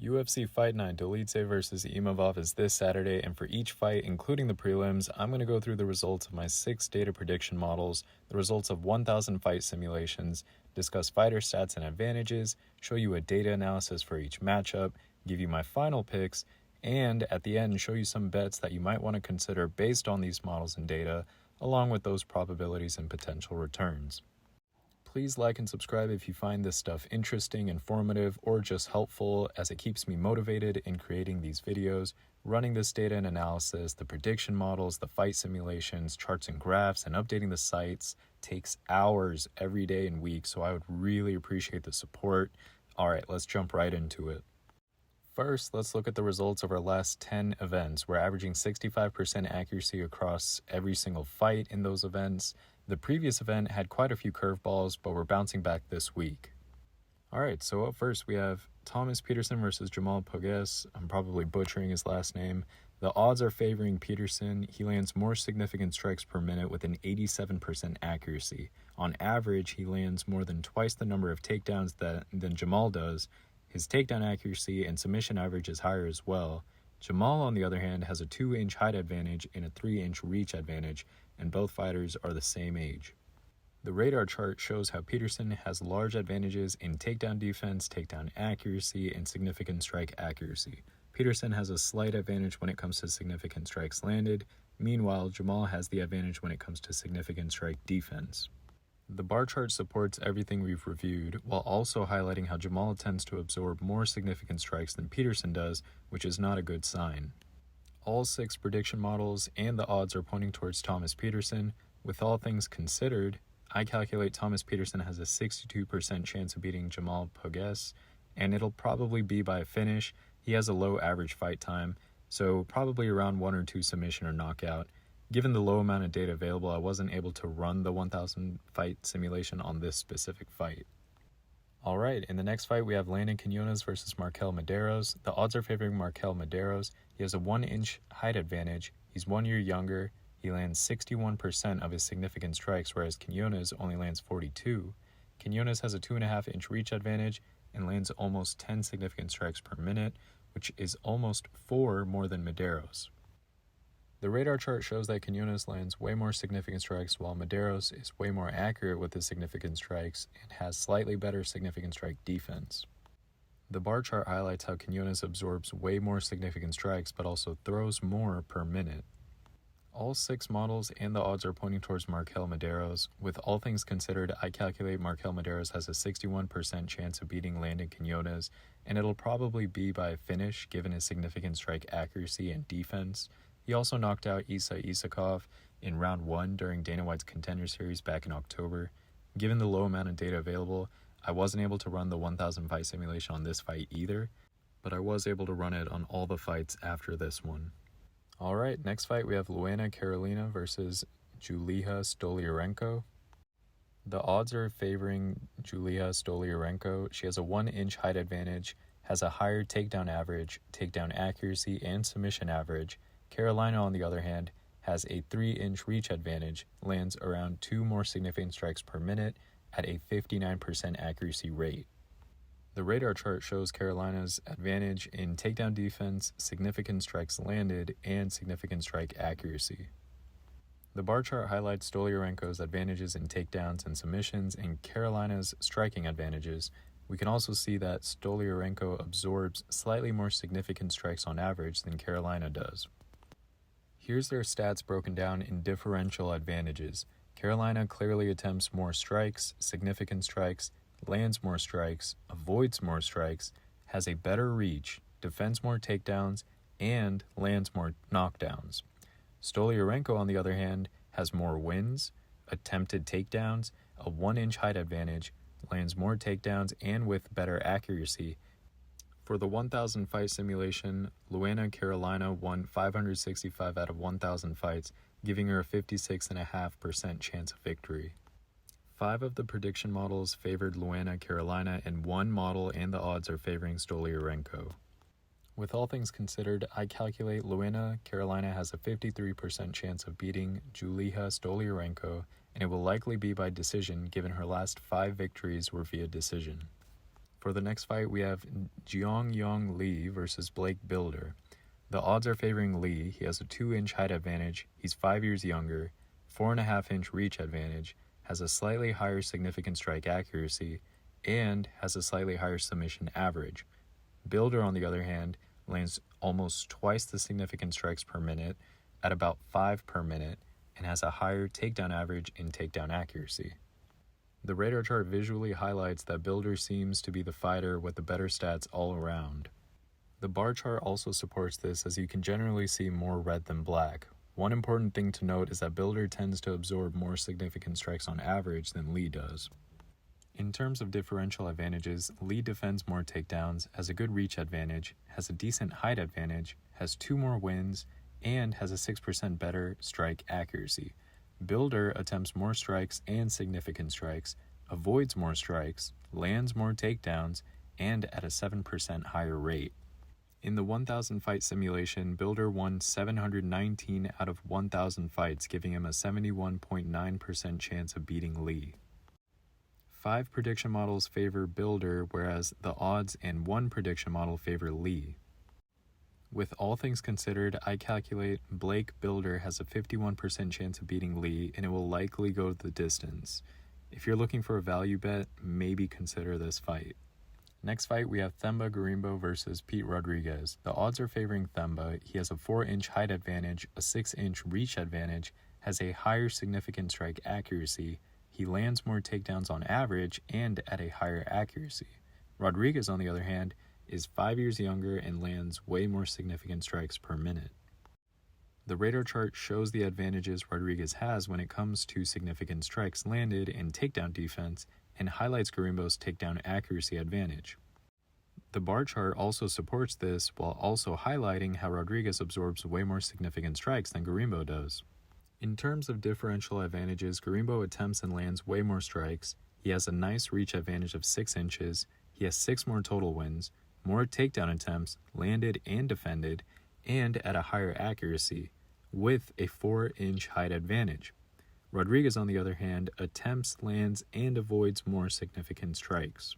UFC Fight Night Dolidze versus Imavov is this Saturday, and for each fight, including the prelims, I'm going to go through the results of my 6 data prediction models, the results of 1,000 fight simulations, discuss fighter stats and advantages, show you a data analysis for each matchup, give you my final picks, and at the end, show you some bets that you might want to consider based on these models and data, along with those probabilities and potential returns. Please like and subscribe if you find this stuff interesting, informative, or just helpful, as it keeps me motivated in creating these videos. Running this data and analysis, the prediction models, the fight simulations, charts and graphs, and updating the sites takes hours every day and week, so I would really appreciate the support. Alright, let's jump right into it. First, let's look at the results of our last 10 events. We're averaging 65% accuracy across every single fight in those events. The previous event had quite a few curveballs, but we're bouncing back this week. Alright, so up first we have Thomas Peterson versus Jamal Pogues. I'm probably butchering his last name. The odds are favoring Peterson. He lands more significant strikes per minute with an 87% accuracy. On average, he lands more than twice the number of takedowns than Jamal does. His takedown accuracy and submission average is higher as well. Jamal, on the other hand, has a 2-inch height advantage and a 3-inch reach advantage, and both fighters are the same age. The radar chart shows how Peterson has large advantages in takedown defense, takedown accuracy, and significant strike accuracy. Peterson has a slight advantage when it comes to significant strikes landed. Meanwhile, Jamal has the advantage when it comes to significant strike defense. The bar chart supports everything we've reviewed, while also highlighting how Jamal tends to absorb more significant strikes than Peterson does, which is not a good sign. All 6 prediction models and the odds are pointing towards Thomas Peterson. With all things considered, I calculate Thomas Peterson has a 62% chance of beating Jamal Pogues, and it'll probably be by a finish. He has a low average fight time, so probably around 1 or 2 submission or knockout. Given the low amount of data available, I wasn't able to run the 1,000 fight simulation on this specific fight. Alright, in the next fight we have Landon Quinones versus Markel Medeiros. The odds are favoring Markel Medeiros. He has a 1-inch height advantage. He's 1 year younger. He lands 61% of his significant strikes, whereas Quinones only lands 42. Quinones has a 2.5-inch reach advantage and lands almost 10 significant strikes per minute, which is almost 4 more than Medeiros. The radar chart shows that Quinones lands way more significant strikes, while Medeiros is way more accurate with his significant strikes and has slightly better significant strike defense. The bar chart highlights how Quinones absorbs way more significant strikes but also throws more per minute. All 6 models and the odds are pointing towards Markel Medeiros. With all things considered, I calculate Markel Medeiros has a 61% chance of beating Landon Quinones, and it'll probably be by a finish given his significant strike accuracy and defense. He also knocked out Isa Isakov in round 1 during Dana White's Contender Series back in October. Given the low amount of data available, I wasn't able to run the 1,000 fight simulation on this fight either, but I was able to run it on all the fights after this one. Alright, next fight we have Luana Carolina versus Julia Stoliarenko. The odds are favoring Julia Stoliarenko. She has a 1-inch height advantage, has a higher takedown average, takedown accuracy, and submission average. Carolina, on the other hand, has a 3-inch reach advantage, lands around 2 more significant strikes per minute at a 59% accuracy rate. The radar chart shows Carolina's advantage in takedown defense, significant strikes landed, and significant strike accuracy. The bar chart highlights Stoliarenko's advantages in takedowns and submissions and Carolina's striking advantages. We can also see that Stoliarenko absorbs slightly more significant strikes on average than Carolina does. Here's their stats broken down in differential advantages. Carolina clearly attempts more strikes, significant strikes, lands more strikes, avoids more strikes, has a better reach, defends more takedowns, and lands more knockdowns. Stoliarenko, on the other hand, has more wins, attempted takedowns, a 1-inch height advantage, lands more takedowns, and with better accuracy. For the 1,000 fight simulation, Luana Carolina won 565 out of 1,000 fights, giving her a 56.5% chance of victory. 5 of the prediction models favored Luana Carolina, and 1 model and the odds are favoring Stoliarenko. With all things considered, I calculate Luana Carolina has a 53% chance of beating Julia Stoliarenko, and it will likely be by decision given her last 5 victories were via decision. For the next fight, we have Jeong-Yong Lee versus Blake Bilder. The odds are favoring Lee. He has a 2-inch height advantage, he's 5 years younger, 4.5-inch reach advantage, has a slightly higher significant strike accuracy, and has a slightly higher submission average. Bilder, on the other hand, lands almost twice the significant strikes per minute at about 5 per minute and has a higher takedown average and takedown accuracy. The radar chart visually highlights that Bilder seems to be the fighter with the better stats all around. The bar chart also supports this, as you can generally see more red than black. One important thing to note is that Bilder tends to absorb more significant strikes on average than Lee does. In terms of differential advantages, Lee defends more takedowns, has a good reach advantage, has a decent height advantage, has 2 more wins, and has a 6% better strike accuracy. Bilder attempts more strikes and significant strikes, avoids more strikes, lands more takedowns, and at a 7% higher rate. In the 1,000 fight simulation, Bilder won 719 out of 1,000 fights, giving him a 71.9% chance of beating Lee. 5 prediction models favor Bilder, whereas the odds in 1 prediction model favor Lee. With all things considered, I calculate Blake Bilder has a 51% chance of beating Lee, and it will likely go the distance. If you're looking for a value bet, maybe consider this fight. Next fight, we have Themba Gorimbo versus Pete Rodriguez. The odds are favoring Themba. He has a 4-inch height advantage, a 6-inch reach advantage, has a higher significant strike accuracy, he lands more takedowns on average, and at a higher accuracy. Rodriguez, on the other hand, is 5 years younger and lands way more significant strikes per minute. The radar chart shows the advantages Rodriguez has when it comes to significant strikes landed and takedown defense, and highlights Gorimbo's takedown accuracy advantage. The bar chart also supports this, while also highlighting how Rodriguez absorbs way more significant strikes than Gorimbo does. In terms of differential advantages, Gorimbo attempts and lands way more strikes, he has a nice reach advantage of 6 inches, he has 6 more total wins, more takedown attempts, landed and defended, and at a higher accuracy, with a 4-inch height advantage. Rodriguez, on the other hand, attempts, lands, and avoids more significant strikes.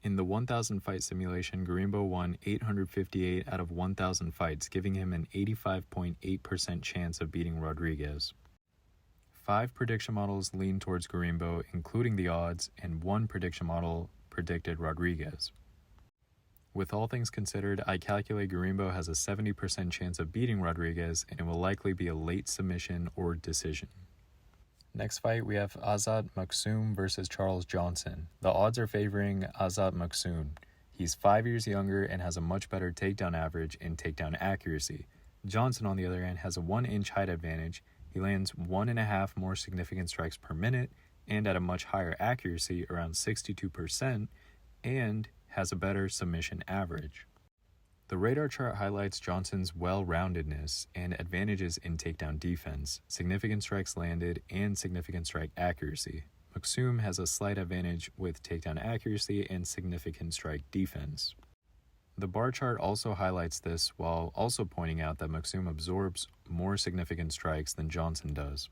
In the 1,000 fight simulation, Gorimbo won 858 out of 1,000 fights, giving him an 85.8% chance of beating Rodriguez. 5 prediction models lean towards Gorimbo, including the odds, and 1 prediction model predicted Rodriguez. With all things considered, I calculate Gorimbo has a 70% chance of beating Rodriguez, and it will likely be a late submission or decision. Next fight, we have Azat Maksum versus Charles Johnson. The odds are favoring Azat Maksum. He's 5 years younger and has a much better takedown average and takedown accuracy. Johnson, on the other hand, has a 1-inch height advantage. He lands 1.5 more significant strikes per minute and at a much higher accuracy, around 62%, and has a better submission average. The radar chart highlights Johnson's well-roundedness and advantages in takedown defense, significant strikes landed, and significant strike accuracy. Maksum has a slight advantage with takedown accuracy and significant strike defense. The bar chart also highlights this, while also pointing out that Maksum absorbs more significant strikes than Johnson does.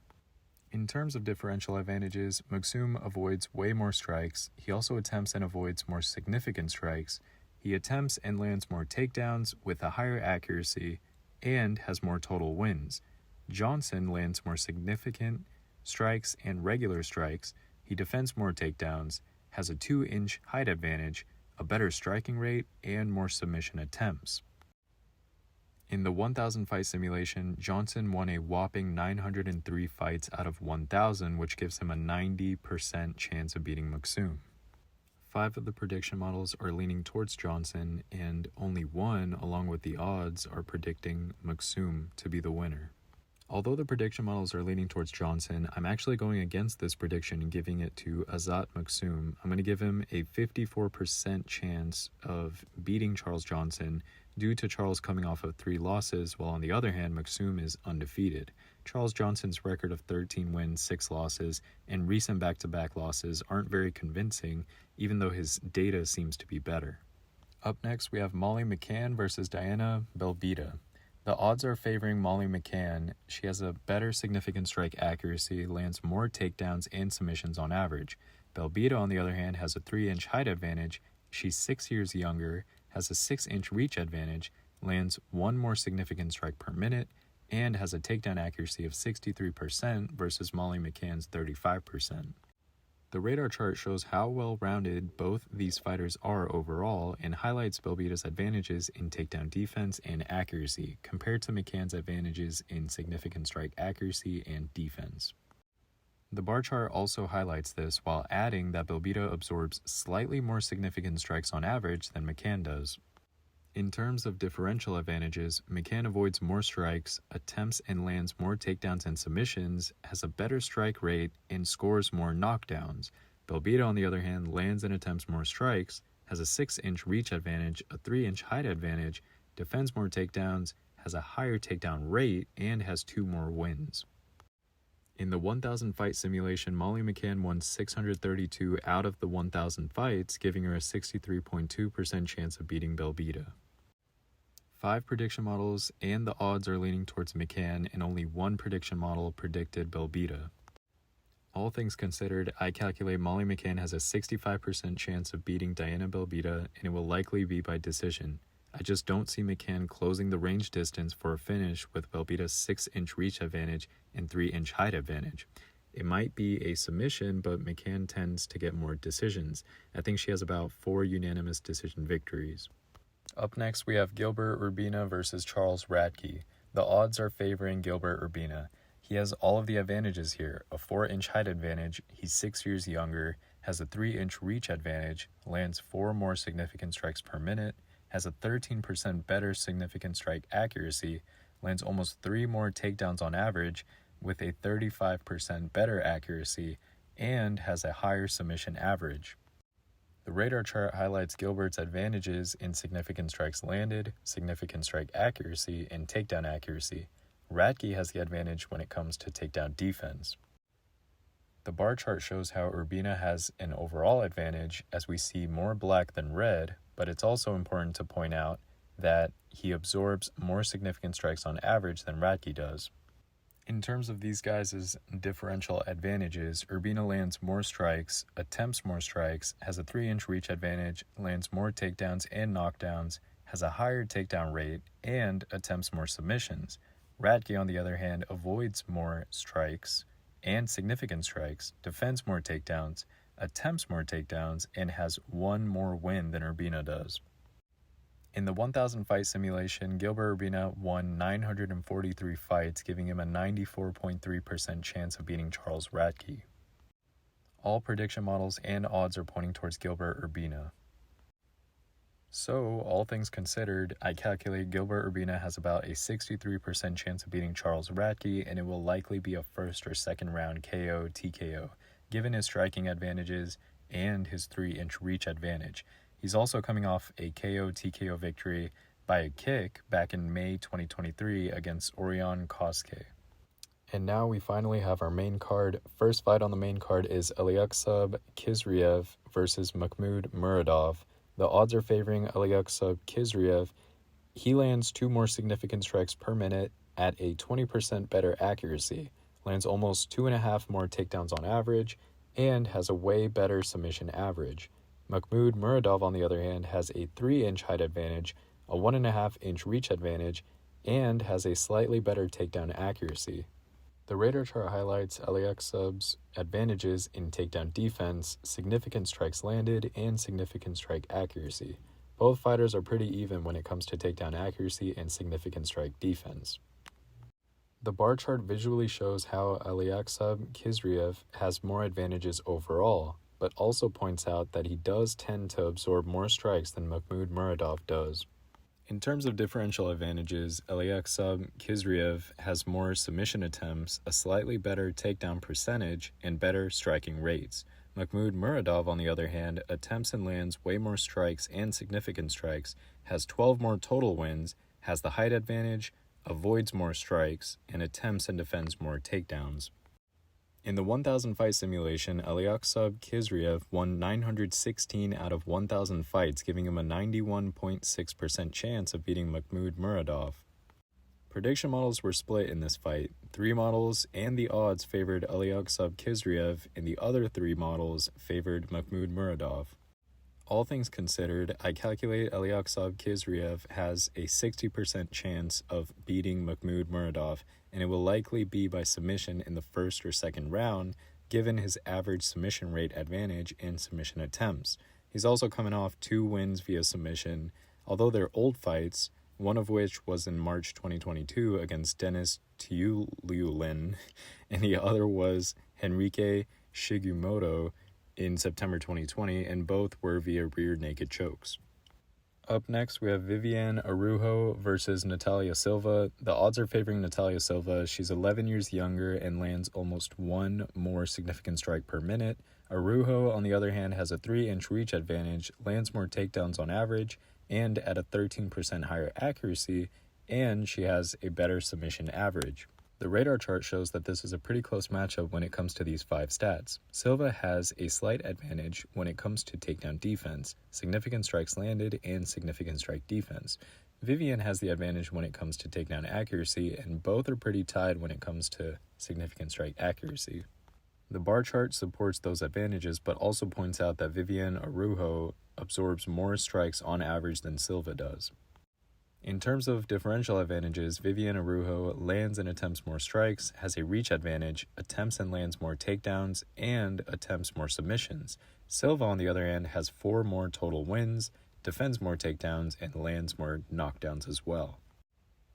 In terms of differential advantages, Maksum avoids way more strikes. He also attempts and avoids more significant strikes. He attempts and lands more takedowns with a higher accuracy and has more total wins. Johnson lands more significant strikes and regular strikes. He defends more takedowns, has a 2-inch height advantage, a better striking rate, and more submission attempts. In the 1,000 fight simulation, Johnson won a whopping 903 fights out of 1,000, which gives him a 90% chance of beating Maksum. 5 of the prediction models are leaning towards Johnson, and only 1, along with the odds, are predicting Maksum to be the winner. Although the prediction models are leaning towards Johnson, I'm actually going against this prediction and giving it to Azat Maksum. I'm going to give him a 54% chance of beating Charles Johnson due to Charles coming off of 3 losses, while on the other hand, Maksum is undefeated. Charles Johnson's record of 13 wins, 6 losses, and recent back-to-back losses aren't very convincing, even though his data seems to be better. Up next, we have Molly McCann versus Diana Belvita. The odds are favoring Molly McCann. She has a better significant strike accuracy, lands more takedowns and submissions on average. Belbita, on the other hand, has a 3-inch height advantage. She's 6 years younger, has a 6-inch reach advantage, lands 1 more significant strike per minute, and has a takedown accuracy of 63% versus Molly McCann's 35%. The radar chart shows how well-rounded both these fighters are overall and highlights Belbita's advantages in takedown defense and accuracy compared to McCann's advantages in significant strike accuracy and defense. The bar chart also highlights this while adding that Belbita absorbs slightly more significant strikes on average than McCann does. In terms of differential advantages, McCann avoids more strikes, attempts and lands more takedowns and submissions, has a better strike rate, and scores more knockdowns. Belbita, on the other hand, lands and attempts more strikes, has a 6-inch reach advantage, a 3-inch height advantage, defends more takedowns, has a higher takedown rate, and has 2 more wins. In the 1,000 fight simulation, Molly McCann won 632 out of the 1,000 fights, giving her a 63.2% chance of beating Belbita. 5 prediction models and the odds are leaning towards McCann, and only 1 prediction model predicted Belbita. All things considered, I calculate Molly McCann has a 65% chance of beating Diana Belbita, and it will likely be by decision. I just don't see McCann closing the range distance for a finish with Belbita's 6-inch reach advantage and 3-inch height advantage. It might be a submission, but McCann tends to get more decisions. I think she has about 4 unanimous decision victories. Up next, we have Gilbert Urbina versus Charles Radke. The odds are favoring Gilbert Urbina. He has all of the advantages here: a 4-inch height advantage, he's 6 years younger, has a 3-inch reach advantage, lands 4 more significant strikes per minute, has a 13% better significant strike accuracy, lands almost 3 more takedowns on average with a 35% better accuracy, and has a higher submission average. The radar chart highlights Gilbert's advantages in significant strikes landed, significant strike accuracy, and takedown accuracy. Radke has the advantage when it comes to takedown defense. The bar chart shows how Urbina has an overall advantage as we see more black than red, but it's also important to point out that he absorbs more significant strikes on average than Radke does. In terms of these guys' differential advantages, Urbina lands more strikes, attempts more strikes, has a 3-inch reach advantage, lands more takedowns and knockdowns, has a higher takedown rate, and attempts more submissions. Radke, on the other hand, avoids more strikes and significant strikes, defends more takedowns, attempts more takedowns, and has 1 more win than Urbina does. In the 1,000 fight simulation, Gilbert Urbina won 943 fights, giving him a 94.3% chance of beating Charles Radke. All prediction models and odds are pointing towards Gilbert Urbina. So, all things considered, I calculate Gilbert Urbina has about a 63% chance of beating Charles Radke, and it will likely be a first or second round KO TKO, given his striking advantages and his 3-inch reach advantage. He's also coming off a KO TKO victory by a kick back in May 2023 against Orion Koske. And now we finally have our main card. First fight on the main card is Alyaksub Khizriev versus Mahmoud Muradov. The odds are favoring Alyaksub Khizriev. He lands 2 more significant strikes per minute at a 20% better accuracy, lands almost 2.5 more takedowns on average, and has a way better submission average. Mahmoud Muradov, on the other hand, has a 3-inch height advantage, a 1.5-inch reach advantage, and has a slightly better takedown accuracy. The radar chart highlights Alyaksub's advantages in takedown defense, significant strikes landed, and significant strike accuracy. Both fighters are pretty even when it comes to takedown accuracy and significant strike defense. The bar chart visually shows how Alyaksub Khizriev has more advantages overall, but also points out that he does tend to absorb more strikes than Mahmoud Muradov does. In terms of differential advantages, Alyaksub Khizriev has more submission attempts, a slightly better takedown percentage, and better striking rates. Mahmoud Muradov, on the other hand, attempts and lands way more strikes and significant strikes, has 12 more total wins, has the height advantage, avoids more strikes, and attempts and defends more takedowns. In the 1,000 fight simulation, Alyaksub Khizriev won 916 out of 1,000 fights, giving him a 91.6% chance of beating Mahmoud Muradov. Prediction models were split in this fight. 3 models and the odds favored Alyaksab Khizriev, and the other 3 models favored Mahmoud Muradov. All things considered, I calculate Alyaksab Khizriev has a 60% chance of beating Mahmoud Muradov, and it will likely be by submission in the first or second round, given his average submission rate advantage in submission attempts. He's also coming off 2 wins via submission, although they're old fights, one of which was in March 2022 against Denis Tiuliulin, and the other was Henrique Shigumoto in September 2020, and both were via rear naked chokes. Up next, we have Viviane Araújo versus Natalia Silva. The odds are favoring Natalia Silva. She's 11 years younger and lands almost 1 more significant strike per minute. Araújo, on the other hand, has a 3-inch reach advantage, lands more takedowns on average, and at a 13% higher accuracy, and she has a better submission average. The radar chart shows that this is a pretty close matchup when it comes to these 5 stats. Silva has a slight advantage when it comes to takedown defense, significant strikes landed, and significant strike defense. Viviane has the advantage when it comes to takedown accuracy, and both are pretty tied when it comes to significant strike accuracy. The bar chart supports those advantages, but also points out that Viviane Araújo absorbs more strikes on average than Silva does. In terms of differential advantages, Viviane Araújo lands and attempts more strikes, has a reach advantage, attempts and lands more takedowns, and attempts more submissions. Silva, on the other hand, has 4 more total wins, defends more takedowns, and lands more knockdowns as well.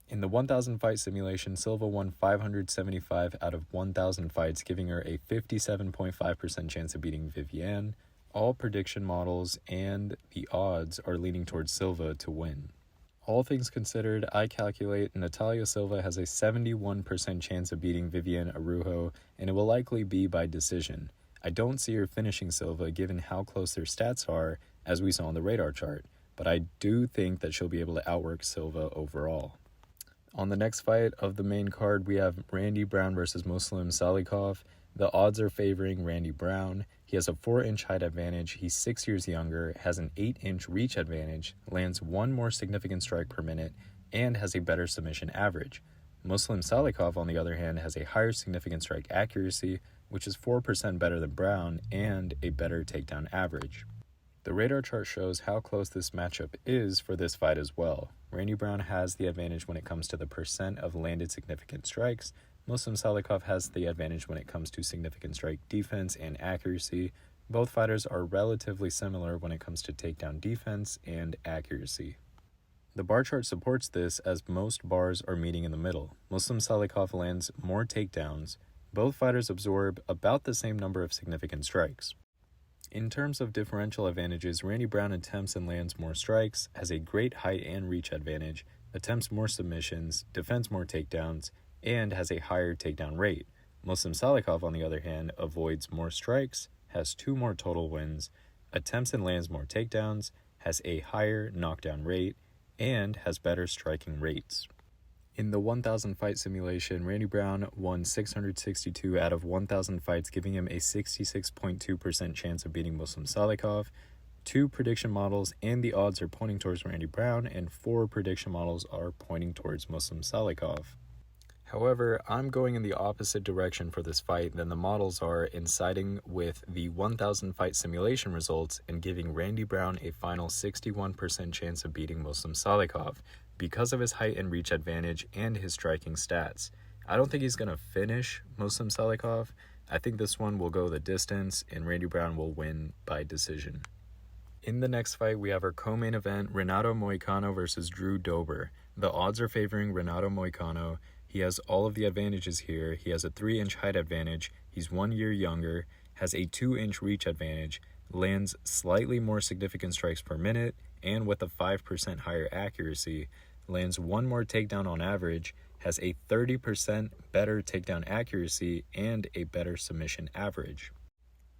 In the 1,000 fight simulation, Silva won 575 out of 1,000 fights, giving her a 57.5% chance of beating Viviane. All prediction models and the odds are leaning towards Silva to win. All things considered, I calculate Natalia Silva has a 71% chance of beating Viviane Araújo, and it will likely be by decision. I don't see her finishing Silva given how close their stats are, as we saw on the radar chart, but I do think that she'll be able to outwork Silva overall. On the next fight of the main card, we have Randy Brown versus Muslim Salikov. The odds are favoring Randy Brown. He has a 4-inch height advantage, he's 6 years younger, has an 8-inch reach advantage, lands 1 more significant strike per minute, and has a better submission average. Muslim Salikov, on the other hand, has a higher significant strike accuracy, which is 4% better than Brown, and a better takedown average. The radar chart shows how close this matchup is for this fight as well. Randy Brown has the advantage when it comes to the percent of landed significant strikes. Muslim Salikov has the advantage when it comes to significant strike defense and accuracy. Both fighters are relatively similar when it comes to takedown defense and accuracy. The bar chart supports this as most bars are meeting in the middle. Muslim Salikov lands more takedowns. Both fighters absorb about the same number of significant strikes. In terms of differential advantages, Randy Brown attempts and lands more strikes, has a great height and reach advantage, attempts more submissions, defends more takedowns, and has a higher takedown rate. Muslim Salikov, on the other hand, avoids more strikes, has 2 more total wins, attempts and lands more takedowns, has a higher knockdown rate, and has better striking rates. In the 1,000 fight simulation, Randy Brown won 662 out of 1,000 fights, giving him a 66.2% chance of beating Muslim Salikov. 2 prediction models and the odds are pointing towards Randy Brown, and 4 prediction models are pointing towards Muslim Salikov. However, I'm going in the opposite direction for this fight than the models are in siding with the 1,000 fight simulation results and giving Randy Brown a final 61% chance of beating Muslim Salikov, because of his height and reach advantage and his striking stats. I don't think he's going to finish Muslim Salikov. I think this one will go the distance, and Randy Brown will win by decision. In the next fight, we have our co-main event, Renato Moicano versus Drew Dober. The odds are favoring Renato Moicano. He has all of the advantages here. He has a 3-inch height advantage, he's 1 year younger, has a 2-inch reach advantage, lands slightly more significant strikes per minute, and with a 5% higher accuracy, lands 1 more takedown on average, has a 30% better takedown accuracy, and a better submission average.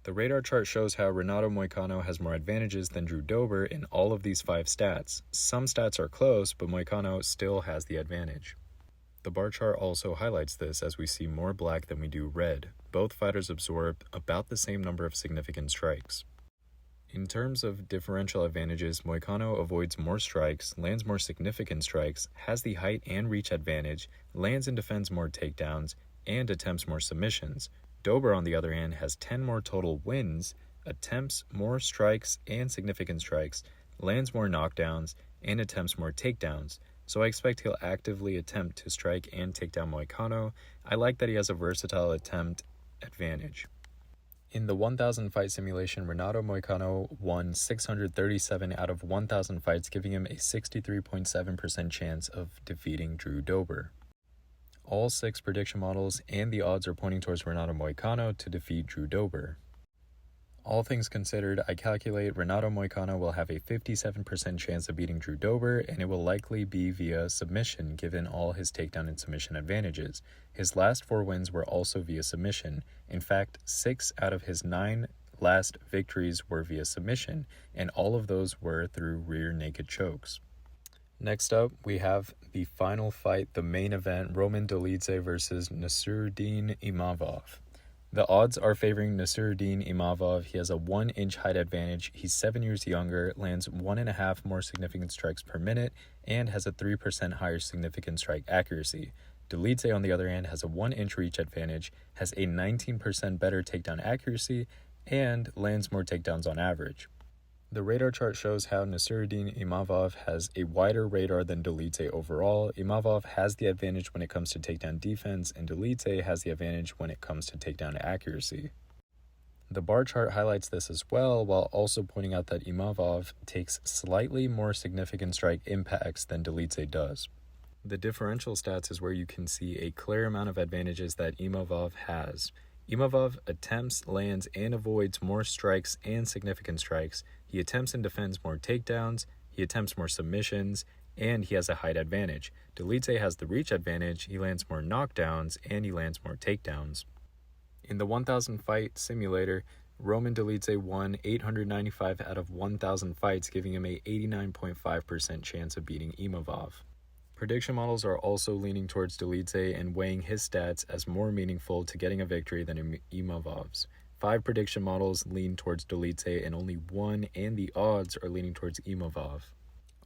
The radar chart shows how Renato Moicano has more advantages than Drew Dober in all of these 5 stats. Some stats are close, but Moicano still has the advantage. The bar chart also highlights this as we see more black than we do red. Both fighters absorb about the same number of significant strikes. In terms of differential advantages, Moicano avoids more strikes, lands more significant strikes, has the height and reach advantage, lands and defends more takedowns, and attempts more submissions. Dober, on the other hand, has 10 more total wins, attempts more strikes and significant strikes, lands more knockdowns, and attempts more takedowns. So I expect he'll actively attempt to strike and take down Moicano. I like that he has a versatile attempt advantage. In the 1,000 fight simulation, Renato Moicano won 637 out of 1,000 fights, giving him a 63.7% chance of defeating Drew Dober. All 6 prediction models and the odds are pointing towards Renato Moicano to defeat Drew Dober. All things considered, I calculate Renato Moicano will have a 57% chance of beating Drew Dober, and it will likely be via submission given all his takedown and submission advantages. His last 4 wins were also via submission. In fact, 6 out of his 9 last victories were via submission, and all of those were through rear naked chokes. Next up, we have the final fight, the main event, Roman Dolidze versus Nasruddin Imavov. The odds are favoring Nasruddin Imavov. He has a 1-inch height advantage. He's 7 years younger, lands 1.5 more significant strikes per minute, and has a 3% higher significant strike accuracy. Dolidze, on the other hand, has a 1-inch reach advantage, has a 19% better takedown accuracy, and lands more takedowns on average. The radar chart shows how Nasruddin Imavov has a wider radar than Dolidze overall. Imavov has the advantage when it comes to takedown defense, and Dolidze has the advantage when it comes to takedown accuracy. The bar chart highlights this as well, while also pointing out that Imavov takes slightly more significant strike impacts than Dolidze does. The differential stats is where you can see a clear amount of advantages that Imavov has. Imavov attempts, lands, and avoids more strikes and significant strikes. He attempts and defends more takedowns, he attempts more submissions, and he has a height advantage. Dolidze has the reach advantage, he lands more knockdowns, and he lands more takedowns. In the 1,000 fight simulator, Roman Dolidze won 895 out of 1,000 fights, giving him a 89.5% chance of beating Imavov. Prediction models are also leaning towards Dolidze and weighing his stats as more meaningful to getting a victory than Imavov's. 5 prediction models lean towards Dolidze and only 1 and the odds are leaning towards Imavov.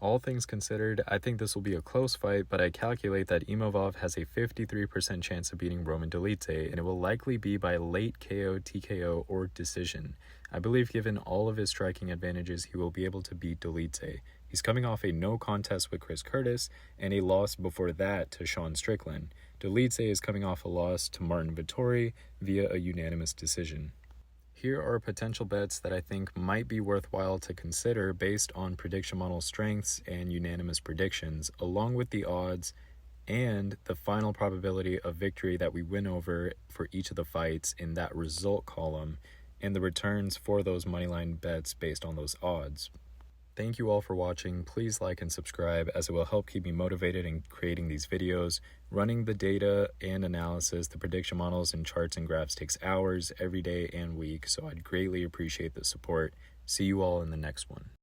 All things considered, I think this will be a close fight, but I calculate that Imavov has a 53% chance of beating Roman Dolidze, and it will likely be by late KO, TKO, or decision. I believe given all of his striking advantages, he will be able to beat Dolidze. He's coming off a no contest with Chris Curtis and a loss before that to Sean Strickland. Dolidze is coming off a loss to Martin Vettori via a unanimous decision. Here are potential bets that I think might be worthwhile to consider based on prediction model strengths and unanimous predictions, along with the odds and the final probability of victory that we win over for each of the fights in that result column, and the returns for those moneyline bets based on those odds. Thank you all for watching. Please like and subscribe as it will help keep me motivated in creating these videos. Running the data and analysis, the prediction models and charts and graphs takes hours every day and week, so I'd greatly appreciate the support. See you all in the next one.